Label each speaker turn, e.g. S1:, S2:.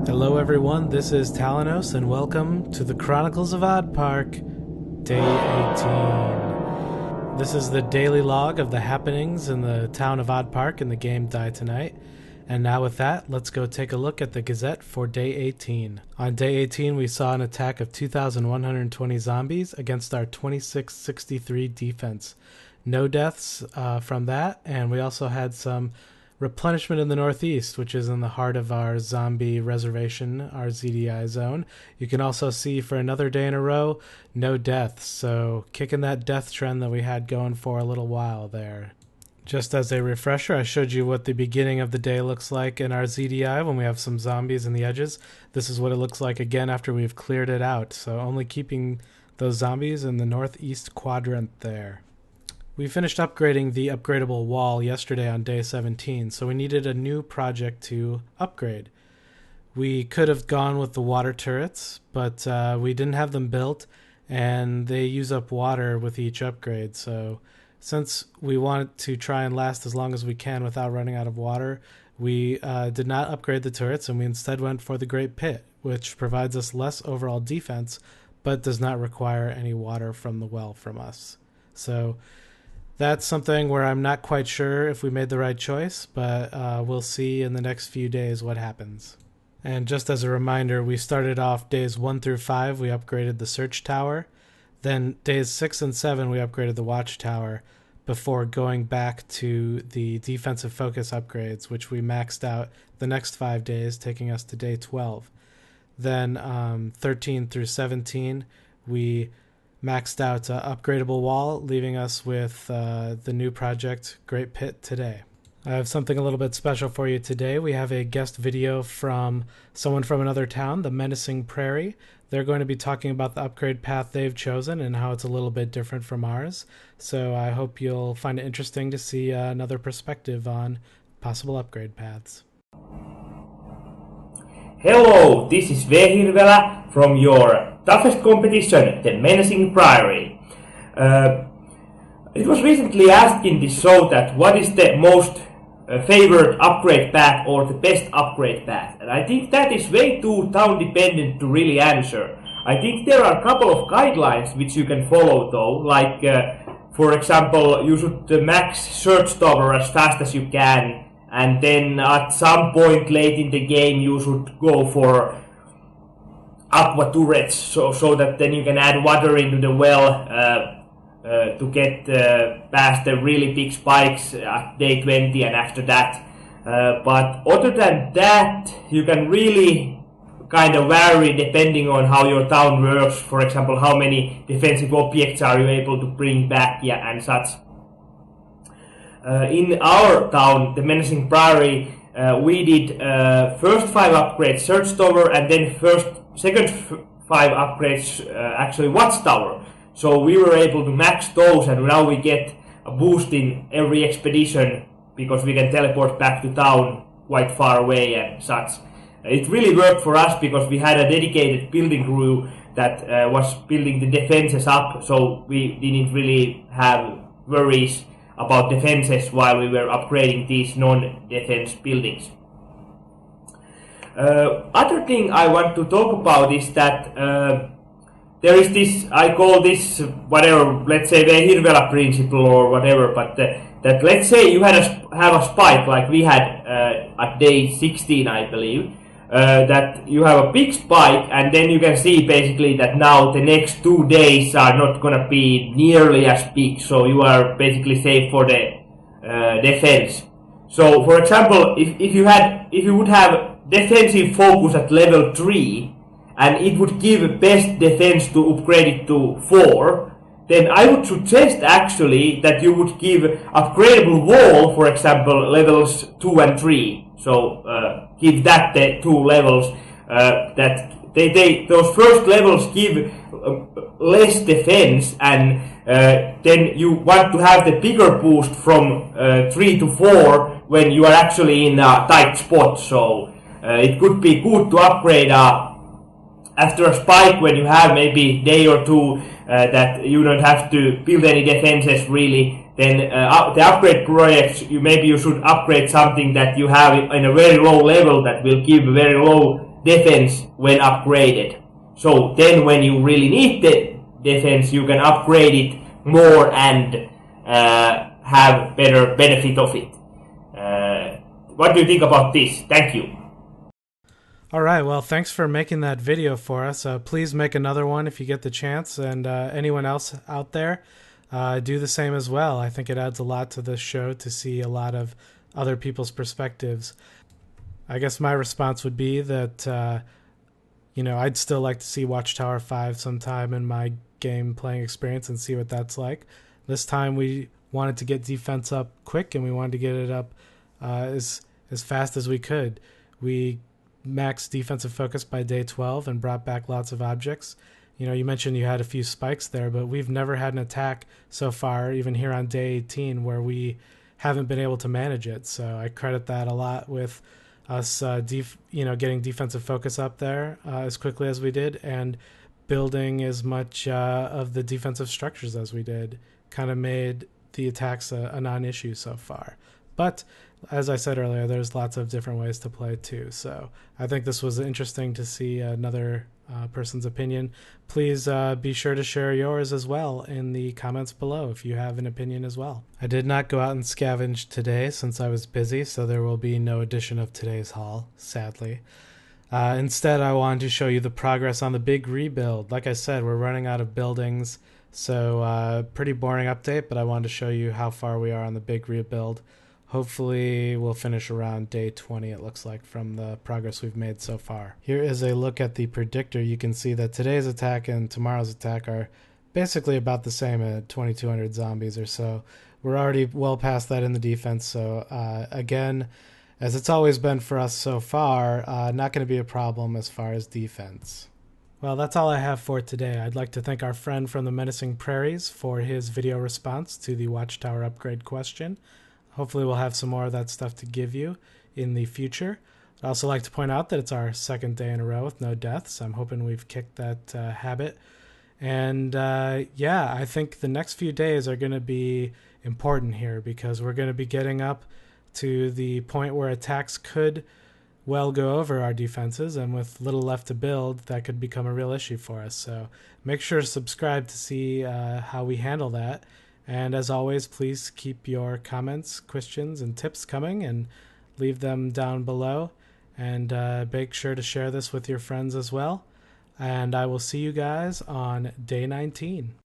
S1: Hello everyone, this is Talanos and welcome to the Chronicles of Odd Park, Day 18. This is the daily log of the happenings in the town of Odd Park in the game Die2Nite. And now with that, let's go take a look at the Gazette for Day 18. On Day 18 we saw an attack of 2,120 zombies against our 2663 defense. No deaths from that, and we also had some replenishment in the northeast, which is in the heart of our zombie reservation, our ZDI zone. You can also see for another day in a row, no deaths, so kicking that death trend that we had going for a little while there. Just as a refresher, I showed you what the beginning of the day looks like in our ZDI when we have some zombies in the edges. This is what it looks like again after we've cleared it out, so only keeping those zombies in the northeast quadrant there. We finished upgrading the upgradable wall yesterday on day 17, so we needed a new project to upgrade. We could have gone with the water turrets, but we didn't have them built, and they use up water with each upgrade. So since we want to try and last as long as we can without running out of water, we did not upgrade the turrets, and we instead went for the Great Pit, which provides us less overall defense, but does not require any water from the well from us. So that's something where I'm not quite sure if we made the right choice, but we'll see in the next few days what happens. And just as a reminder, we started off days 1 through 5, we upgraded the search tower. Then days 6 and 7, we upgraded the watchtower before going back to the defensive focus upgrades, which we maxed out the next 5 days, taking us to day 12. Then 13 through 17, we maxed out upgradable wall, leaving us with the new project Great Pit today. I have something a little bit special for you today. We have a guest video from someone from another town, the Menacing Prairie. They're going to be talking about the upgrade path they've chosen and how it's a little bit different from ours. So I hope you'll find it interesting to see another perspective on possible upgrade paths.
S2: Hello, this is vhirvela from your toughest competition, the Menacing Prairie. It was recently asked in this show that what is the most favorite upgrade path or the best upgrade path, and I think that is way too town dependent to really answer. I think there are a couple of guidelines which you can follow though, like for example, you should max search tower as fast as you can, and then at some point late in the game you should go for aqua turrets, so that then you can add water into the well to get past the really big spikes at day 20 and after that. But other than that, you can really kind of vary depending on how your town works. For example, how many defensive objects are you able to bring back, yeah, and such. In our town, the Menacing Prairie, we did first 5 upgrades search tower, and then second 5 upgrades actually watchtower. So we were able to max those, and now we get a boost in every expedition because we can teleport back to town quite far away and such. It really worked for us because we had a dedicated building crew that was building the defenses up, so we didn't really have worries about defenses while we were upgrading these non-defense buildings. Other thing I want to talk about is that there is this, I call this whatever, let's say the vhirvela principle or whatever, but that let's say you have a spike like we had at day 16, I believe, that you have a big spike, and then you can see basically that now the next 2 days are not going to be nearly as big, so you are basically safe for the defense. So for example, if you would have defensive focus at level 3 and it would give best defense to upgrade it to 4, then I would suggest actually that you would give upgradable wall, for example, levels 2 and 3. So give that the 2 levels. That those first levels give less defense, and then you want to have the bigger boost from 3 to 4 when you are actually in a tight spot. So it could be good to upgrade after a spike when you have maybe day or 2 that you don't have to build any defenses really. Then the upgrade projects, you should upgrade something that you have in a very low level that will give very low defense when upgraded. So then when you really need the defense, you can upgrade it more and have better benefit of it. What do you think about this? Thank you.
S1: All right, well, thanks for making that video for us. Please make another one if you get the chance, and anyone else out there, do the same as well. I think it adds a lot to the show to see a lot of other people's perspectives. I guess my response would be that, I'd still like to see Watchtower 5 sometime in my game playing experience and see what that's like. This time we wanted to get defense up quick, and we wanted to get it up as fast as we could. We maxed defensive focus by day 12 and brought back lots of objects. You mentioned you had a few spikes there, but we've never had an attack so far, even here on day 18, where we haven't been able to manage it. So I credit that a lot with us, getting defensive focus up there as quickly as we did, and building as much of the defensive structures as we did. Kind of made the attacks a non-issue so far. But as I said earlier, there's lots of different ways to play too. So I think this was interesting to see another person's opinion. Please be sure to share yours as well in the comments below if you have an opinion as well. I did not go out and scavenge today since I was busy, so there will be no edition of today's haul, sadly. Instead, I wanted to show you the progress on the big rebuild. Like I said, we're running out of buildings, so pretty boring update, but I wanted to show you how far we are on the big rebuild. Hopefully we'll finish around day 20, it looks like, from the progress we've made so far. Here is a look at the predictor. You can see that today's attack and tomorrow's attack are basically about the same at 2,200 zombies or so. We're already well past that in the defense, so again, as it's always been for us so far, not going to be a problem as far as defense. Well, that's all I have for today. I'd like to thank our friend from the Menacing Prairies for his video response to the Watchtower upgrade question. Hopefully we'll have some more of that stuff to give you in the future. I'd also like to point out that it's our second day in a row with no deaths. I'm hoping we've kicked that habit. And I think the next few days are going to be important here, because we're going to be getting up to the point where attacks could well go over our defenses, and with little left to build, that could become a real issue for us. So make sure to subscribe to see how we handle that. And as always, please keep your comments, questions, and tips coming, and leave them down below. And make sure to share this with your friends as well. And I will see you guys on day 19.